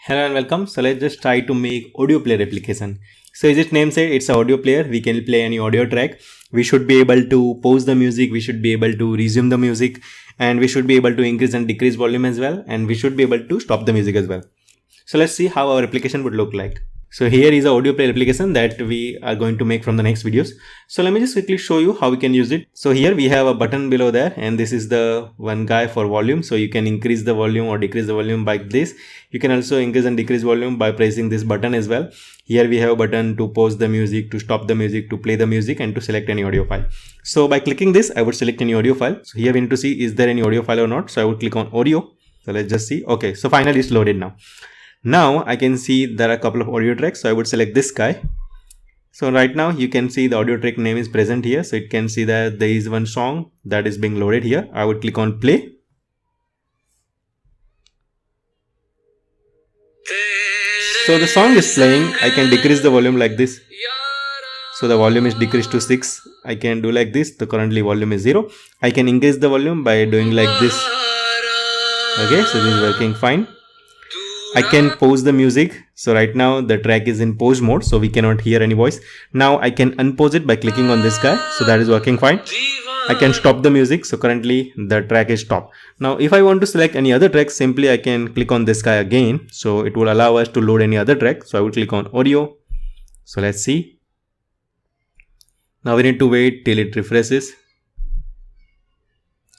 Hello and welcome. So let's just try to make audio player application. So as its name said, it's an audio player. We can play any audio track. We should be able to pause the music. We should be able to resume the music, and we should be able to increase and decrease volume as well. And we should be able to stop the music as well. So let's see how our application would look like. So here is an audio player application that we are going to make from the next videos. So let me just quickly show you how we can use it. So here we have a button below there, and this is the one guy for volume. So you can increase the volume or decrease the volume by this. You can also increase and decrease volume by pressing this button as well. Here we have a button to pause the music, to stop the music, to play the music, and to select any audio file. So by clicking this, I would select any audio file. So here we need to see is there any audio file or not. So I would click on audio. So let's just see. Okay, so finally it's loaded now. Now I can see there are a couple of audio tracks. So I would select this guy. So right now you can see the audio track name is present here. So it can see that there is one song that is being loaded here. I would click on play. So the song is playing. I can decrease the volume like this. So the volume is decreased to 6. I can do like this. The currently volume is 0. I can increase the volume by doing like this. Okay, so this is working fine. I can pause the music. So right now the track is in pause mode, so we cannot hear any voice. Now I can unpause it by clicking on this guy. So that is working fine. I can stop the music. So currently the track is stopped. Now if I want to select any other track, simply I can click on this guy again. So it will allow us to load any other track. So I will click on audio. So let's see. Now we need to wait till it refreshes.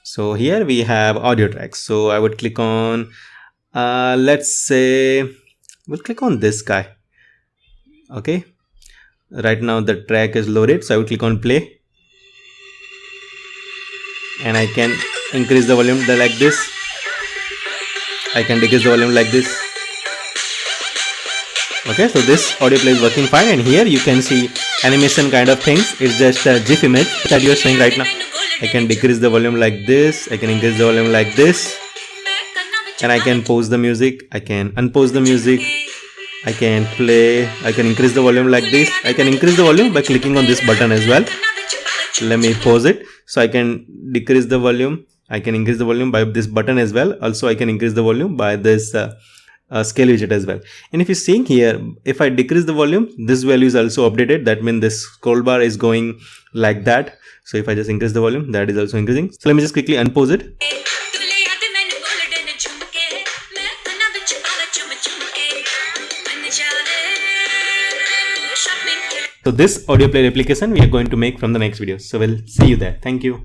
So here we have audio tracks. So I would click on let's say we'll click on this guy. Okay, right now the track is loaded, so I will click on play, and I can increase the volume like this. I can decrease the volume like this. Okay, so this audio play is working fine, and here you can see animation kind of things. It's just a GIF image that you are showing right now. I can decrease the volume like this. I can increase the volume like this. And I can pause the music, I can unpause the music, I can play, I can increase the volume like this. I can increase the volume by clicking on this button as well. Let me pause it. So I can decrease the volume, I can increase the volume by this button as well. Also I can increase the volume by this scale widget as well. And if you're seeing here, if I decrease the volume, this value is also updated. That means this scroll bar is going like that. So if I just increase the volume, that is also increasing. So let me just quickly unpause it. So this audio player application we are going to make from the next video. So we'll see you there. Thank you.